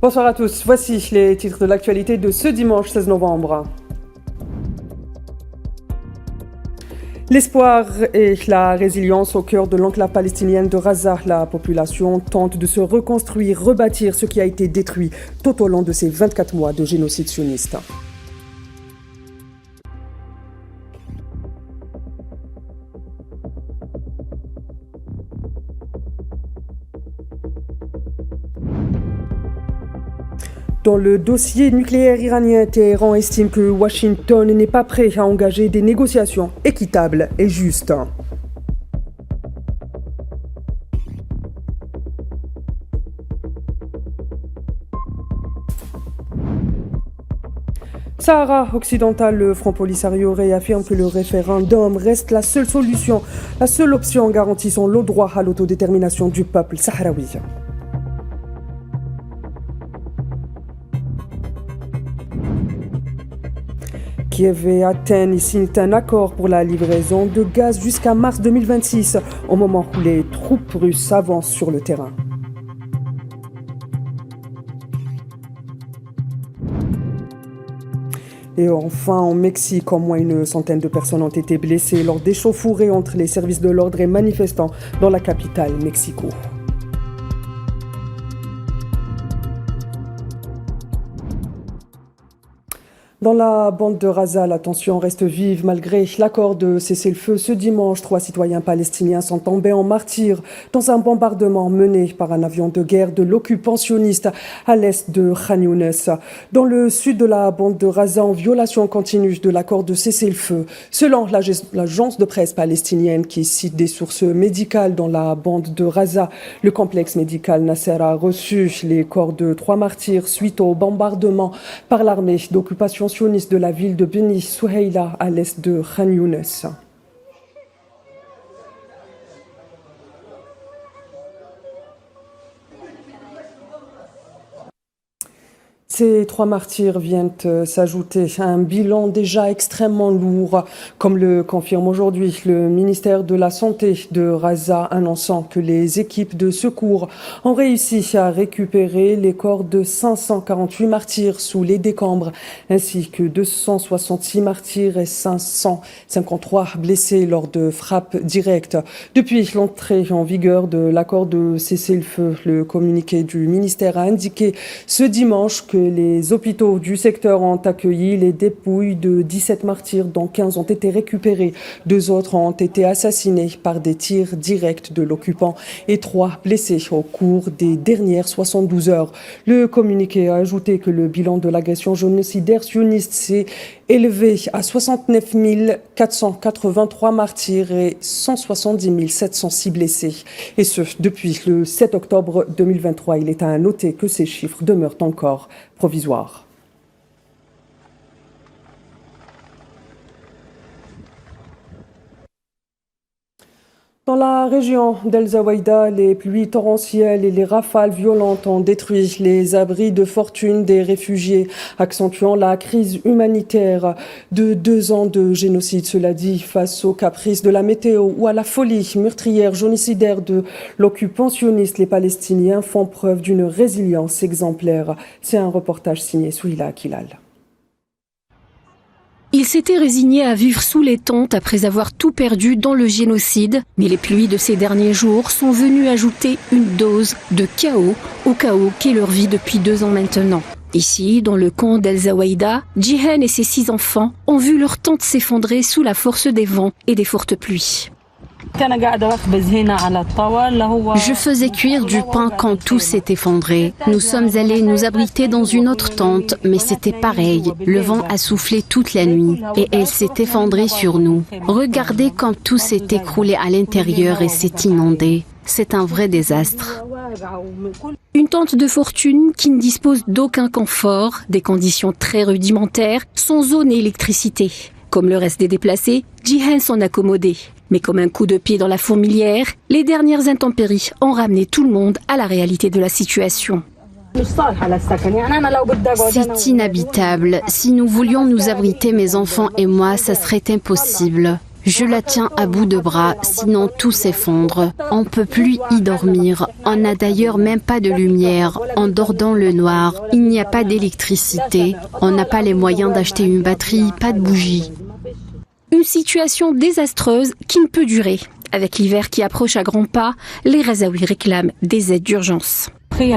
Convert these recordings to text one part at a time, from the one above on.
Bonsoir à tous, voici les titres de l'actualité de ce dimanche 16 novembre. L'espoir et la résilience au cœur de l'enclave palestinienne de Gaza. La population tente de se reconstruire, rebâtir ce qui a été détruit tout au long de ces 24 mois de génocide sioniste. Dans le dossier nucléaire iranien, Téhéran estime que Washington n'est pas prêt à engager des négociations équitables et justes. Sahara occidental, le Front Polisario réaffirme que le référendum reste la seule solution, la seule option garantissant le droit à l'autodétermination du peuple sahraoui. Kiev et Athènes signent un accord pour la livraison de gaz jusqu'à mars 2026, au moment où les troupes russes avancent sur le terrain. Et enfin, au Mexique, au moins une centaine de personnes ont été blessées lors d'échauffourées entre les services de l'ordre et manifestants dans la capitale, Mexico. Dans la bande de Gaza, la tension reste vive malgré l'accord de cessez-le-feu. Ce dimanche, 3 citoyens palestiniens sont tombés en martyrs dans un bombardement mené par un avion de guerre de l'occupationniste à l'est de Khan Younes. Dans le sud de la bande de Gaza, en violation continue de l'accord de cessez-le-feu. Selon l'agence de presse palestinienne qui cite des sources médicales dans la bande de Gaza, le complexe médical Nasser a reçu les corps de 3 martyrs suite au bombardement par l'armée d'occupation sioniste de la ville de Beni Souheila à l'est de Khan Younes. Ces 3 martyrs viennent s'ajouter à un bilan déjà extrêmement lourd, comme le confirme aujourd'hui le ministère de la Santé de Gaza, annonçant que les équipes de secours ont réussi à récupérer les corps de 548 martyrs sous les décombres, ainsi que 266 martyrs et 553 blessés lors de frappes directes. Depuis l'entrée en vigueur de l'accord de cessez-le-feu, le communiqué du ministère a indiqué ce dimanche que les hôpitaux du secteur ont accueilli les dépouilles de 17 martyrs, dont 15 ont été récupérés. 2 autres ont été assassinés par des tirs directs de l'occupant et 3 blessés au cours des dernières 72 heures. Le communiqué a ajouté que le bilan de l'agression génocidaire sioniste s'est élevé à 69 483 martyrs et 170 706 blessés. Et ce, depuis le 7 octobre 2023. Il est à noter que ces chiffres demeurent encore provisoires. Dans la région d'El Zawaïda, les pluies torrentielles et les rafales violentes ont détruit les abris de fortune des réfugiés, accentuant la crise humanitaire de 2 ans de génocide. Cela dit, face aux caprices de la météo ou à la folie meurtrière génocidaire de l'occupationniste, les Palestiniens font preuve d'une résilience exemplaire. C'est un reportage signé Souila Akilal. Ils s'étaient résignés à vivre sous les tentes après avoir tout perdu dans le génocide, mais les pluies de ces derniers jours sont venues ajouter une dose de chaos au chaos qu'est leur vie depuis 2 ans maintenant. Ici, dans le camp d'El Zawaïda, Jihan et ses 6 enfants ont vu leur tente s'effondrer sous la force des vents et des fortes pluies. Je faisais cuire du pain quand tout s'est effondré. Nous sommes allés nous abriter dans une autre tente, mais c'était pareil. Le vent a soufflé toute la nuit et elle s'est effondrée sur nous. Regardez quand tout s'est écroulé à l'intérieur et s'est inondé. C'est un vrai désastre. Une tente de fortune qui ne dispose d'aucun confort, des conditions très rudimentaires, sans eau ni électricité. Comme le reste des déplacés, Jihan s'en accommodait. Mais comme un coup de pied dans la fourmilière, les dernières intempéries ont ramené tout le monde à la réalité de la situation. C'est inhabitable. Si nous voulions nous abriter, mes enfants et moi, ça serait impossible. Je la tiens à bout de bras, sinon tout s'effondre. On peut plus y dormir. On n'a d'ailleurs même pas de lumière. On dort dans le noir. Il n'y a pas d'électricité. On n'a pas les moyens d'acheter une batterie, pas de bougies. Une situation désastreuse qui ne peut durer. Avec l'hiver qui approche à grands pas, les Razaouis réclament des aides d'urgence. Il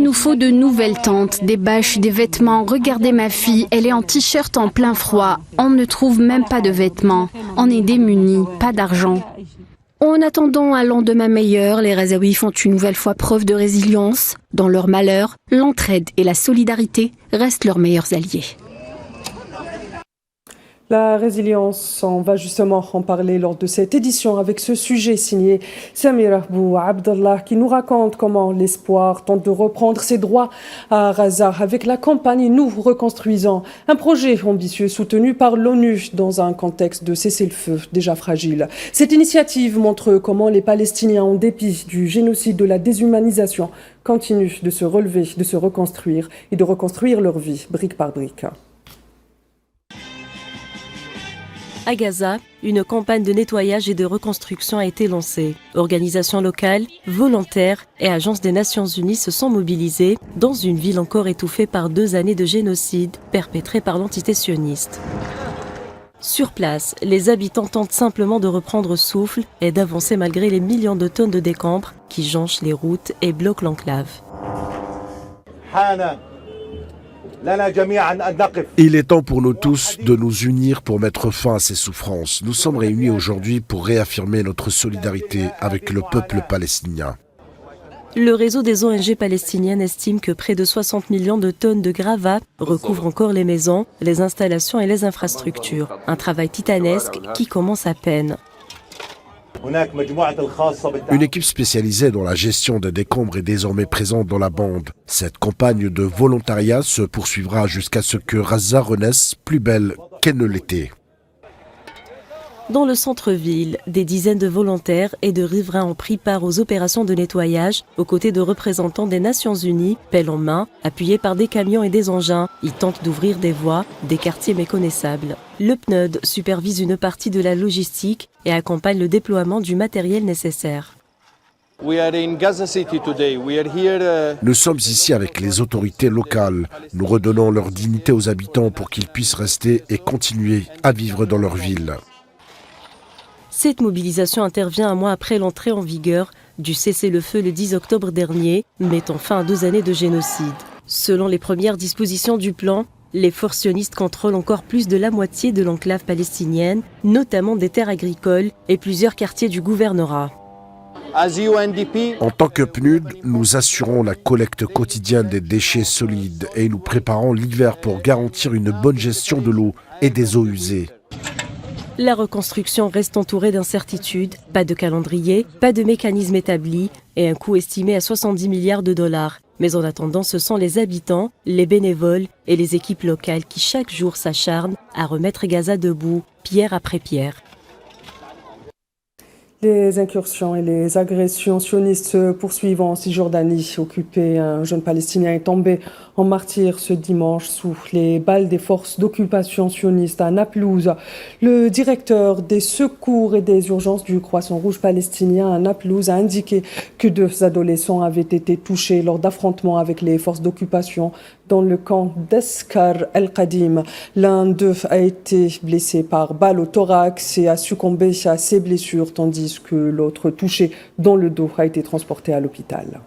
nous faut de nouvelles tentes, des bâches, des vêtements. Regardez ma fille, elle est en t-shirt en plein froid. On ne trouve même pas de vêtements. On est démunis, pas d'argent. En attendant un lendemain meilleur, les Razaouis font une nouvelle fois preuve de résilience. Dans leur malheur, l'entraide et la solidarité restent leurs meilleurs alliés. La résilience, on va justement en parler lors de cette édition avec ce sujet signé Samira Bou Abdallah qui nous raconte comment l'espoir tente de reprendre ses droits à Raza avec la campagne Nous reconstruisons, un projet ambitieux soutenu par l'ONU dans un contexte de cessez-le-feu déjà fragile. Cette initiative montre comment les Palestiniens, en dépit du génocide, de la déshumanisation, continuent de se relever, de se reconstruire et de reconstruire leur vie brique par brique. À Gaza, une campagne de nettoyage et de reconstruction a été lancée. Organisations locales, volontaires et agences des Nations Unies se sont mobilisées dans une ville encore étouffée par 2 années de génocide perpétré par l'entité sioniste. Sur place, les habitants tentent simplement de reprendre souffle et d'avancer malgré les millions de tonnes de décombres qui jonchent les routes et bloquent l'enclave. Il est temps pour nous tous de nous unir pour mettre fin à ces souffrances. Nous sommes réunis aujourd'hui pour réaffirmer notre solidarité avec le peuple palestinien. Le réseau des ONG palestiniennes estime que près de 60 millions de tonnes de gravats recouvrent encore les maisons, les installations et les infrastructures. Un travail titanesque qui commence à peine. Une équipe spécialisée dans la gestion des décombres est désormais présente dans la bande. Cette campagne de volontariat se poursuivra jusqu'à ce que Raza renaisse plus belle qu'elle ne l'était. Dans le centre-ville, des dizaines de volontaires et de riverains ont pris part aux opérations de nettoyage aux côtés de représentants des Nations Unies, pelle en main, appuyés par des camions et des engins. Ils tentent d'ouvrir des voies, des quartiers méconnaissables. Le PNUD supervise une partie de la logistique et accompagne le déploiement du matériel nécessaire. Nous sommes ici avec les autorités locales. Nous redonnons leur dignité aux habitants pour qu'ils puissent rester et continuer à vivre dans leur ville. Cette mobilisation intervient un mois après l'entrée en vigueur du cessez-le-feu le 10 octobre dernier, mettant fin à 2 années de génocide. Selon les premières dispositions du plan, les forces sionistes contrôlent encore plus de la moitié de l'enclave palestinienne, notamment des terres agricoles et plusieurs quartiers du gouvernorat. En tant que PNUD, nous assurons la collecte quotidienne des déchets solides et nous préparons l'hiver pour garantir une bonne gestion de l'eau et des eaux usées. La reconstruction reste entourée d'incertitudes, pas de calendrier, pas de mécanisme établi et un coût estimé à 70 milliards de dollars. Mais en attendant, ce sont les habitants, les bénévoles et les équipes locales qui chaque jour s'acharnent à remettre Gaza debout, pierre après pierre. Les incursions et les agressions sionistes se poursuivent en Cisjordanie. Occupé, un jeune Palestinien est tombé en martyr ce dimanche sous les balles des forces d'occupation sionistes à Naplouse. Le directeur des secours et des urgences du Croissant Rouge palestinien à Naplouse a indiqué que 2 adolescents avaient été touchés lors d'affrontements avec les forces d'occupation dans le camp d'Eskar el-Qadim. L'un d'eux a été blessé par balle au thorax et a succombé à ses blessures, tandis que l'autre, touché dans le dos, a été transporté à l'hôpital.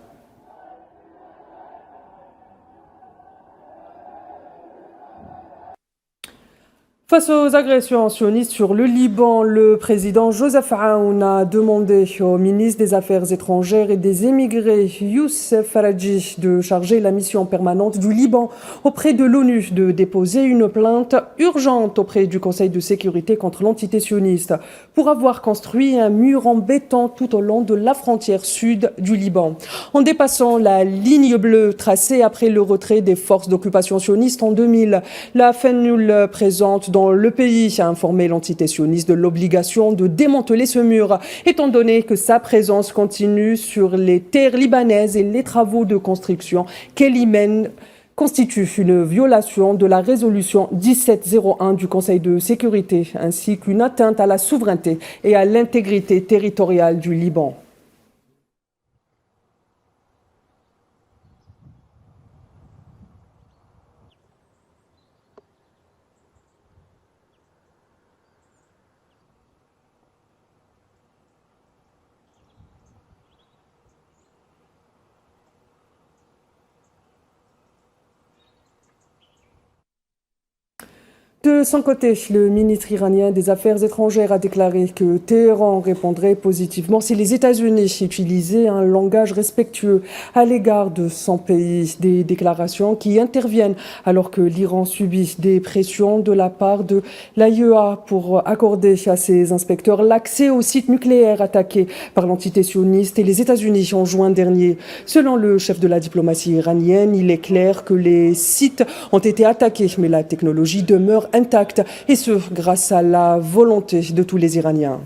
Face aux agressions sionistes sur le Liban, le président Joseph Aoun a demandé au ministre des Affaires étrangères et des émigrés, Youssef Faraji, de charger la mission permanente du Liban auprès de l'ONU de déposer une plainte urgente auprès du Conseil de sécurité contre l'entité sioniste pour avoir construit un mur en béton tout au long de la frontière sud du Liban. En dépassant la ligne bleue tracée après le retrait des forces d'occupation sionistes en 2000, la FNUL présente dans le pays a informé l'entité sioniste de l'obligation de démanteler ce mur, étant donné que sa présence continue sur les terres libanaises et les travaux de construction qu'elle y mène constitue une violation de la résolution 1701 du Conseil de sécurité, ainsi qu'une atteinte à la souveraineté et à l'intégrité territoriale du Liban. De son côté, le ministre iranien des Affaires étrangères a déclaré que Téhéran répondrait positivement si les États-Unis utilisaient un langage respectueux à l'égard de son pays. Des déclarations qui interviennent alors que l'Iran subit des pressions de la part de l'AIEA pour accorder à ses inspecteurs l'accès aux sites nucléaires attaqués par l'entité sioniste et les États-Unis en juin dernier. Selon le chef de la diplomatie iranienne, il est clair que les sites ont été attaqués, mais la technologie demeure intacte, et ce, grâce à la volonté de tous les Iraniens.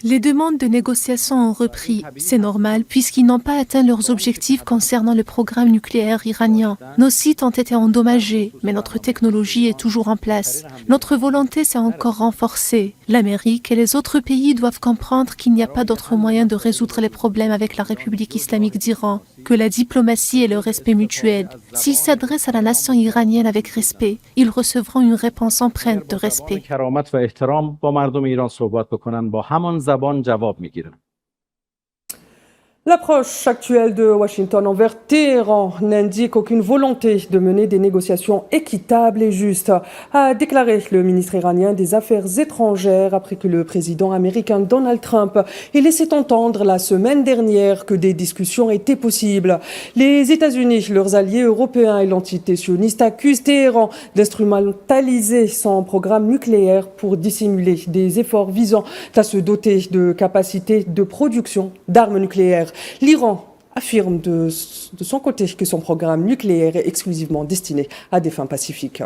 Les demandes de négociation ont repris. C'est normal puisqu'ils n'ont pas atteint leurs objectifs concernant le programme nucléaire iranien. Nos sites ont été endommagés, mais notre technologie est toujours en place. Notre volonté s'est encore renforcée. L'Amérique et les autres pays doivent comprendre qu'il n'y a pas d'autre moyen de résoudre les problèmes avec la République islamique d'Iran que la diplomatie et le respect mutuel. S'ils s'adressent à la nation iranienne avec respect, ils recevront une réponse empreinte de respect. L'approche actuelle de Washington envers Téhéran n'indique aucune volonté de mener des négociations équitables et justes, a déclaré le ministre iranien des Affaires étrangères après que le président américain Donald Trump ait laissé entendre la semaine dernière que des discussions étaient possibles. Les États-Unis, leurs alliés européens et l'entité sioniste accusent Téhéran d'instrumentaliser son programme nucléaire pour dissimuler des efforts visant à se doter de capacités de production d'armes nucléaires. L'Iran affirme de son côté que son programme nucléaire est exclusivement destiné à des fins pacifiques.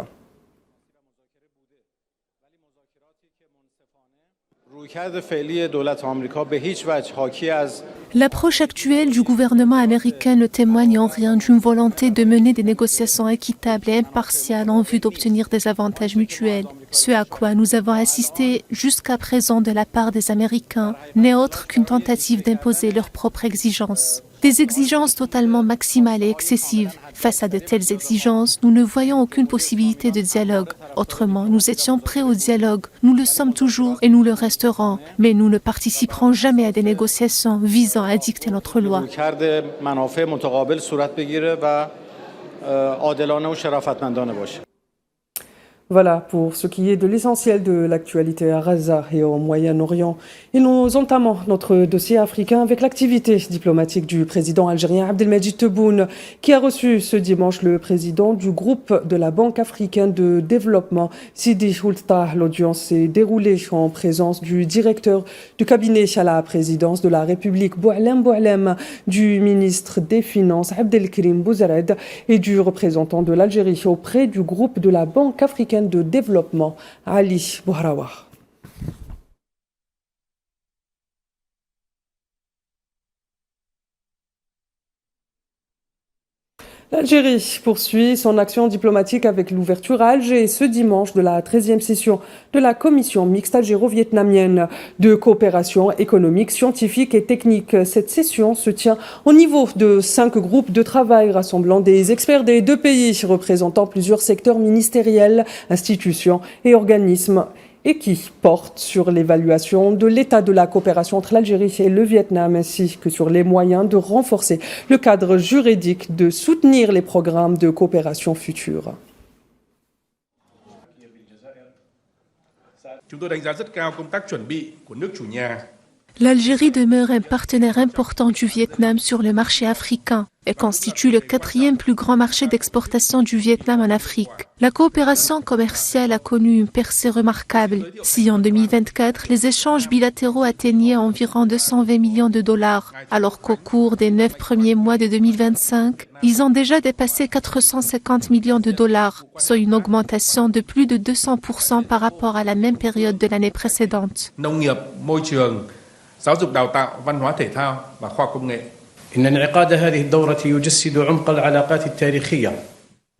L'approche actuelle du gouvernement américain ne témoigne en rien d'une volonté de mener des négociations équitables et impartiales en vue d'obtenir des avantages mutuels. Ce à quoi nous avons assisté jusqu'à présent de la part des Américains n'est autre qu'une tentative d'imposer leurs propres exigences. Des exigences totalement maximales et excessives. Face à de telles exigences, nous ne voyons aucune possibilité de dialogue. Autrement, nous étions prêts au dialogue. Nous le sommes toujours et nous le resterons. Mais nous ne participerons jamais à des négociations visant à dicter notre loi. Voilà pour ce qui est de l'essentiel de l'actualité à Gaza et au Moyen-Orient. Et nous entamons notre dossier africain avec l'activité diplomatique du président algérien Abdelmadjid Tebboune, qui a reçu ce dimanche le président du groupe de la Banque africaine de développement, Sidi Ould Tah. L'audience s'est déroulée en présence du directeur du cabinet à la présidence de la République, Boualem, du ministre des Finances, Abdelkrim Bouzared, et du représentant de l'Algérie auprès du groupe de la Banque africaine de développement, Ali Bouhrawa. L'Algérie poursuit son action diplomatique avec l'ouverture à Alger ce dimanche de la 13e session de la commission mixte algéro-vietnamienne de coopération économique, scientifique et technique. Cette session se tient au niveau de 5 groupes de travail rassemblant des experts des 2 pays représentant plusieurs secteurs ministériels, institutions et organismes, et qui porte sur l'évaluation de l'état de la coopération entre l'Algérie et le Vietnam, ainsi que sur les moyens de renforcer le cadre juridique, de soutenir les programmes de coopération futurs. L'Algérie demeure un partenaire important du Vietnam sur le marché africain et constitue le 4e plus grand marché d'exportation du Vietnam en Afrique. La coopération commerciale a connu une percée remarquable. Si en 2024, les échanges bilatéraux atteignaient environ 220 millions de dollars, alors qu'au cours des 9 premiers mois de 2025, ils ont déjà dépassé 450 millions de dollars, soit une augmentation de plus de 200% par rapport à la même période de l'année précédente. Nông nghiệp, môi trường, giáo dục đào tạo, văn hóa thể thao và khoa học công nghệ. إن انعقاد هذه الدورة يجسد عمق العلاقات التاريخية.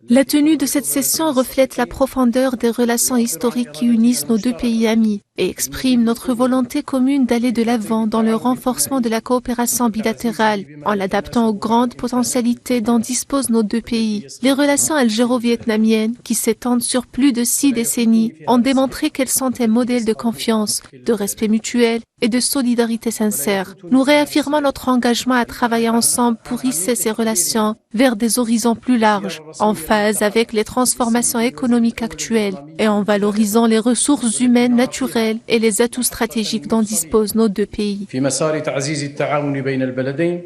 La tenue de cette session reflète la profondeur des relations historiques qui unissent nos deux pays amis et exprime notre volonté commune d'aller de l'avant dans le renforcement de la coopération bilatérale en l'adaptant aux grandes potentialités dont disposent nos deux pays. Les relations algéro-vietnamiennes, qui s'étendent sur plus de 6 décennies, ont démontré qu'elles sont un modèle de confiance, de respect mutuel et de solidarité sincère. Nous réaffirmons notre engagement à travailler ensemble pour hisser ces relations vers des horizons plus larges, en phase avec les transformations économiques actuelles et en valorisant les ressources humaines naturelles et les atouts stratégiques dont disposent nos deux pays. في مسار تعزيز التعاون بين البلدين.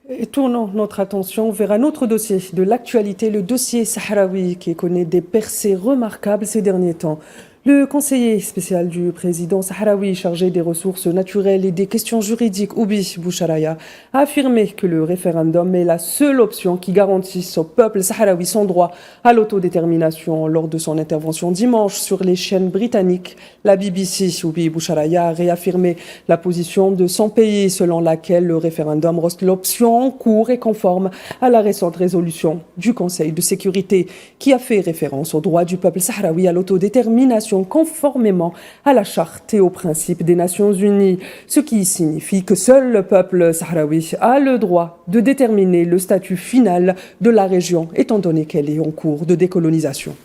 Et tournons notre attention vers un autre dossier de l'actualité, le dossier sahraoui qui connaît des percées remarquables ces derniers temps. Le conseiller spécial du président sahraoui chargé des ressources naturelles et des questions juridiques, Oubi Boucharaya, a affirmé que le référendum est la seule option qui garantisse au peuple sahraoui son droit à l'autodétermination. Lors de son intervention dimanche sur les chaînes britanniques, la BBC, Oubi Boucharaya a réaffirmé la position de son pays selon laquelle le référendum reste l'option en cours et conforme à la récente résolution du Conseil de sécurité qui a fait référence au droit du peuple sahraoui à l'autodétermination conformément à la charte et aux principes des Nations Unies, ce qui signifie que seul le peuple sahraoui a le droit de déterminer le statut final de la région, étant donné qu'elle est en cours de décolonisation.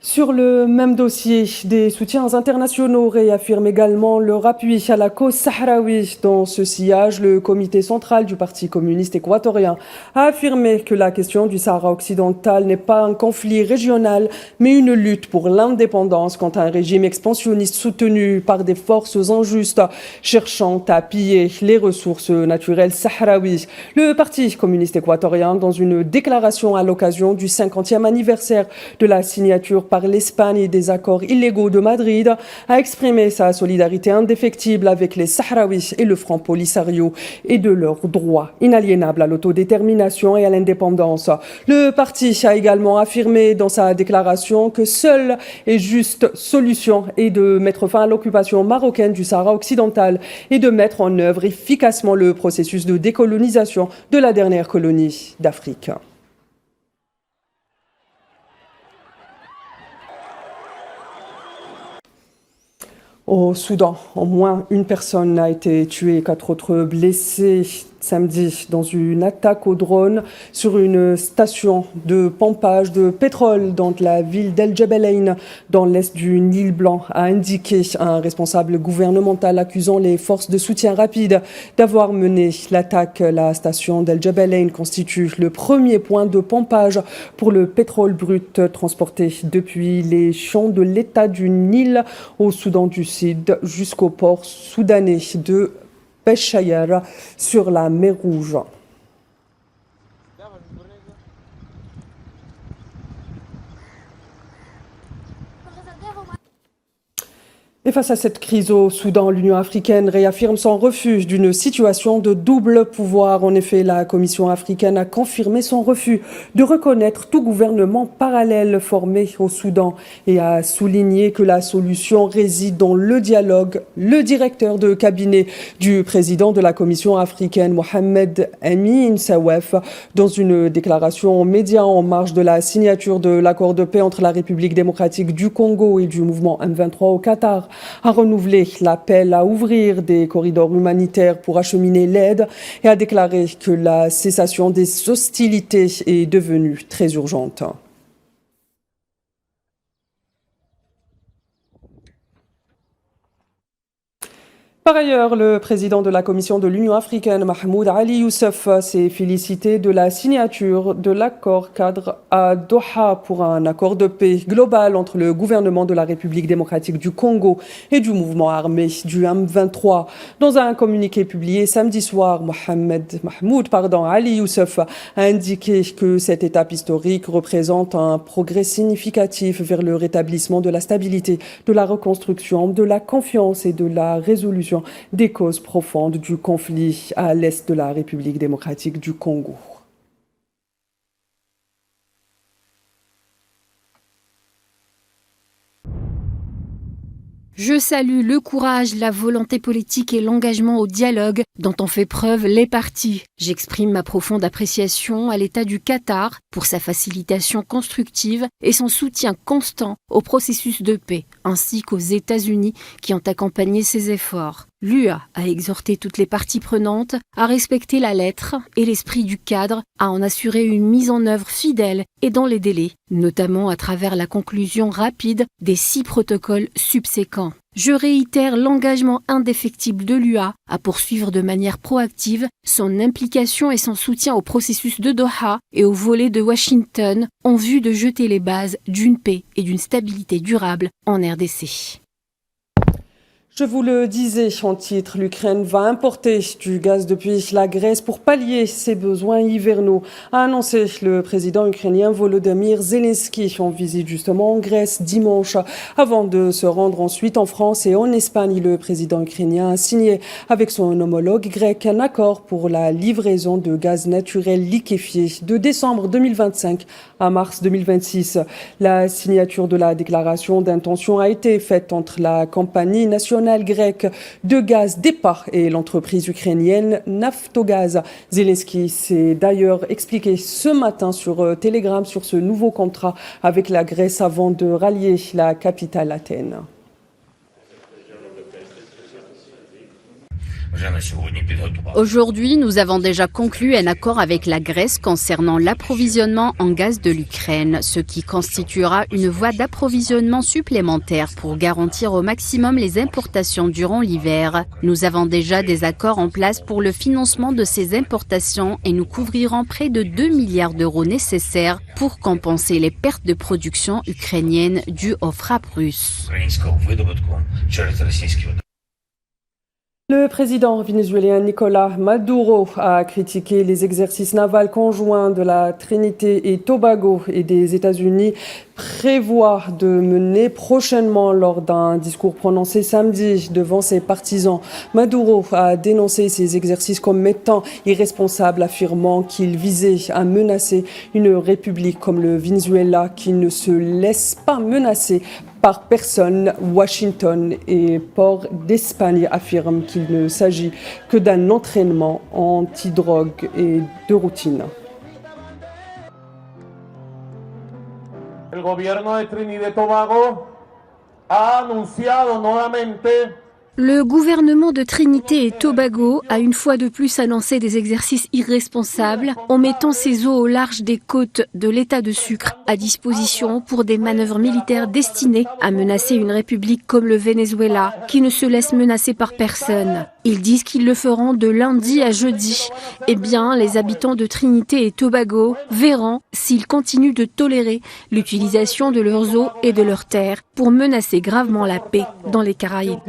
Sur le même dossier, des soutiens internationaux réaffirment également leur appui à la cause sahraoui. Dans ce sillage, le comité central du Parti communiste équatorien a affirmé que la question du Sahara occidental n'est pas un conflit régional, mais une lutte pour l'indépendance contre un régime expansionniste soutenu par des forces injustes cherchant à piller les ressources naturelles sahraouis. Le Parti communiste équatorien, dans une déclaration à l'occasion du 50e anniversaire de la signature par l'Espagne des accords illégaux de Madrid, a exprimé sa solidarité indéfectible avec les Sahraouis et le Front Polisario et de leur droit inaliénable à l'autodétermination et à l'indépendance. Le parti a également affirmé dans sa déclaration que seule et juste solution est de mettre fin à l'occupation marocaine du Sahara occidental et de mettre en œuvre efficacement le processus de décolonisation de la dernière colonie d'Afrique. Au Soudan, au moins une personne a été tuée, 4 autres blessés samedi dans une attaque au drone sur une station de pompage de pétrole dans la ville d'El Jebelain, dans l'est du Nil Blanc, a indiqué un responsable gouvernemental accusant les forces de soutien rapide d'avoir mené l'attaque. La station d'El Jebelain constitue le premier point de pompage pour le pétrole brut transporté depuis les champs de l'État du Nil au Soudan du Sud jusqu'au port soudanais de Peshawar sur la mer Rouge. Et face à cette crise au Soudan, l'Union africaine réaffirme son refus d'une situation de double pouvoir. En effet, la Commission africaine a confirmé son refus de reconnaître tout gouvernement parallèle formé au Soudan et a souligné que la solution réside dans le dialogue. Le directeur de cabinet du président de la Commission africaine, Mohamed Amin Sawef, dans une déclaration aux médias en marge de la signature de l'accord de paix entre la République démocratique du Congo et du mouvement M23 au Qatar, a renouvelé l'appel à ouvrir des corridors humanitaires pour acheminer l'aide et a déclaré que la cessation des hostilités est devenue très urgente. Par ailleurs, le président de la Commission de l'Union africaine, Mahmoud Ali Youssef, s'est félicité de la signature de l'accord cadre à Doha pour un accord de paix global entre le gouvernement de la République démocratique du Congo et du mouvement armé du M23. Dans un communiqué publié samedi soir, Mahmoud Ali Youssef a indiqué que cette étape historique représente un progrès significatif vers le rétablissement de la stabilité, de la reconstruction, de la confiance et de la résolution des causes profondes du conflit à l'est de la République démocratique du Congo. Je salue le courage, la volonté politique et l'engagement au dialogue dont ont fait preuve les partis. J'exprime ma profonde appréciation à l'État du Qatar pour sa facilitation constructive et son soutien constant au processus de paix, ainsi qu'aux États-Unis qui ont accompagné ces efforts. L'UA a exhorté toutes les parties prenantes à respecter la lettre et l'esprit du cadre, à en assurer une mise en œuvre fidèle et dans les délais, notamment à travers la conclusion rapide des 6 protocoles subséquents. Je réitère l'engagement indéfectible de l'UA à poursuivre de manière proactive son implication et son soutien au processus de Doha et au volet de Washington en vue de jeter les bases d'une paix et d'une stabilité durable en RDC. Je vous le disais en titre, l'Ukraine va importer du gaz depuis la Grèce pour pallier ses besoins hivernaux, a annoncé le président ukrainien Volodymyr Zelensky en visite justement en Grèce dimanche. Avant de se rendre ensuite en France et en Espagne, le président ukrainien a signé avec son homologue grec un accord pour la livraison de gaz naturel liquéfié de décembre 2025 à mars 2026. La signature de la déclaration d'intention a été faite entre la compagnie nationale grecque de gaz DEPA et l'entreprise ukrainienne Naftogaz. Zelensky s'est d'ailleurs expliqué ce matin sur Telegram sur ce nouveau contrat avec la Grèce avant de rallier la capitale Athènes. Aujourd'hui, nous avons déjà conclu un accord avec la Grèce concernant l'approvisionnement en gaz de l'Ukraine, ce qui constituera une voie d'approvisionnement supplémentaire pour garantir au maximum les importations durant l'hiver. Nous avons déjà des accords en place pour le financement de ces importations et nous couvrirons près de 2 milliards d'euros nécessaires pour compenser les pertes de production ukrainienne dues aux frappes russes. Le président vénézuélien Nicolás Maduro a critiqué les exercices navals conjoints de la Trinité et Tobago et des États-Unis prévoit de mener prochainement lors d'un discours prononcé samedi devant ses partisans. Maduro a dénoncé ces exercices comme étant irresponsables, affirmant qu'ils visaient à menacer une république comme le Venezuela qui ne se laisse pas menacer par personne. Washington et Port d'Espagne affirment qu'il ne s'agit que d'un entraînement anti-drogue et de routine. El gobierno de Trinidad y Tobago ha anunciado nuevamente. Le gouvernement de Trinité et Tobago a une fois de plus annoncé des exercices irresponsables en mettant ses eaux au large des côtes de l'État de Sucre à disposition pour des manœuvres militaires destinées à menacer une république comme le Venezuela qui ne se laisse menacer par personne. Ils disent qu'ils le feront de lundi à jeudi. Eh bien, les habitants de Trinité et Tobago verront s'ils continuent de tolérer l'utilisation de leurs eaux et de leurs terres pour menacer gravement la paix dans les Caraïbes.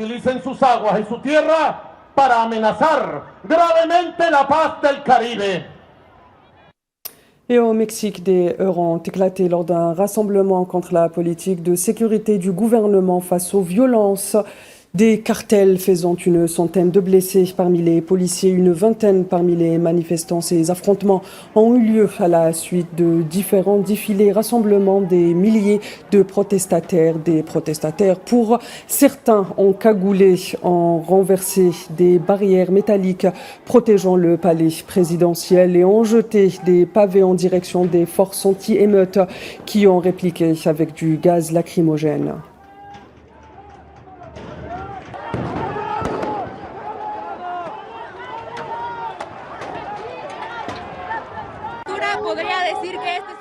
Et au Mexique, des heurts ont éclaté lors d'un rassemblement contre la politique de sécurité du gouvernement face aux violences des cartels, faisant une centaine de blessés parmi les policiers, une vingtaine parmi les manifestants. Ces affrontements ont eu lieu à la suite de différents défilés, rassemblements des milliers de protestataires. Des protestataires, pour certains, ont cagoulé, ont renversé des barrières métalliques protégeant le palais présidentiel et ont jeté des pavés en direction des forces anti-émeutes qui ont répliqué avec du gaz lacrymogène.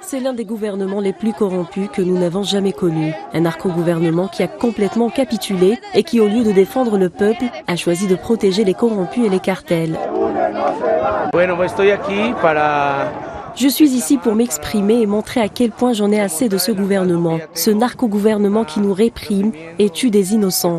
C'est l'un des gouvernements les plus corrompus que nous n'avons jamais connus. Un narco-gouvernement qui a complètement capitulé et qui, au lieu de défendre le peuple, a choisi de protéger les corrompus et les cartels. Je suis ici pour m'exprimer et montrer à quel point j'en ai assez de ce gouvernement, ce narco-gouvernement qui nous réprime et tue des innocents.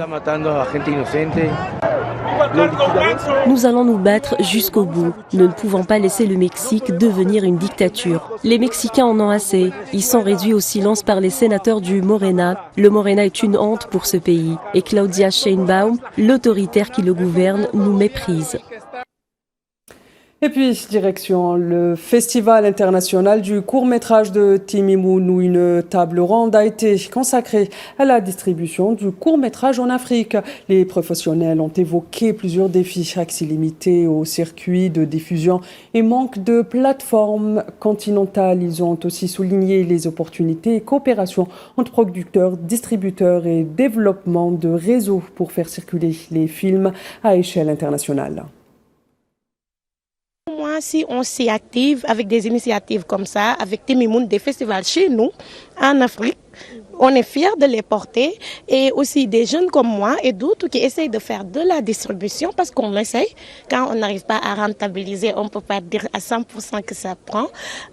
Nous allons nous battre jusqu'au bout. Nous ne pouvons pas laisser le Mexique devenir une dictature. Les Mexicains en ont assez. Ils sont réduits au silence par les sénateurs du Morena. Le Morena est une honte pour ce pays. Et Claudia Sheinbaum, l'autoritaire qui le gouverne, nous méprise. Et puis, direction le Festival international du court-métrage de Timimoun, où une table ronde a été consacrée à la distribution du court-métrage en Afrique. Les professionnels ont évoqué plusieurs défis, accès limité aux circuits de diffusion et manque de plateformes continentales. Ils ont aussi souligné les opportunités et coopérations entre producteurs, distributeurs et développement de réseaux pour faire circuler les films à échelle internationale. Si on s'y active avec des initiatives comme ça, avec Timimoun, des festivals chez nous, en Afrique, on est fiers de les porter, et aussi des jeunes comme moi et d'autres qui essayent de faire de la distribution, parce qu'on essaye. Quand on n'arrive pas à rentabiliser, on ne peut pas dire à 100% que ça prend.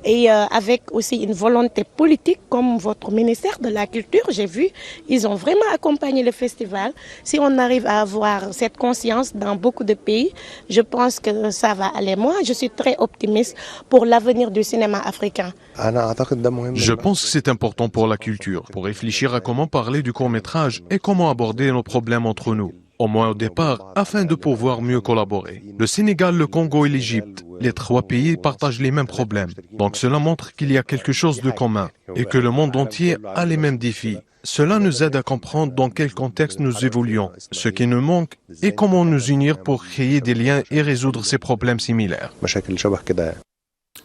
Et avec aussi une volonté politique comme votre ministère de la Culture, j'ai vu, ils ont vraiment accompagné le festival. Si on arrive à avoir cette conscience dans beaucoup de pays, je pense que ça va aller. Moi, je suis très optimiste pour l'avenir du cinéma africain. Je pense que c'est important pour la culture, pour réfléchir à comment parler du court-métrage et comment aborder nos problèmes entre nous, au moins au départ, afin de pouvoir mieux collaborer. Le Sénégal, le Congo et l'Égypte, les trois pays partagent les mêmes problèmes. Donc cela montre qu'il y a quelque chose de commun et que le monde entier a les mêmes défis. Cela nous aide à comprendre dans quel contexte nous évoluons, ce qui nous manque et comment nous unir pour créer des liens et résoudre ces problèmes similaires.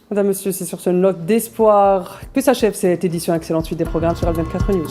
Madame, Monsieur, c'est sur ce note d'espoir que s'achève cette édition. Excellente suite des programmes sur Al24 News.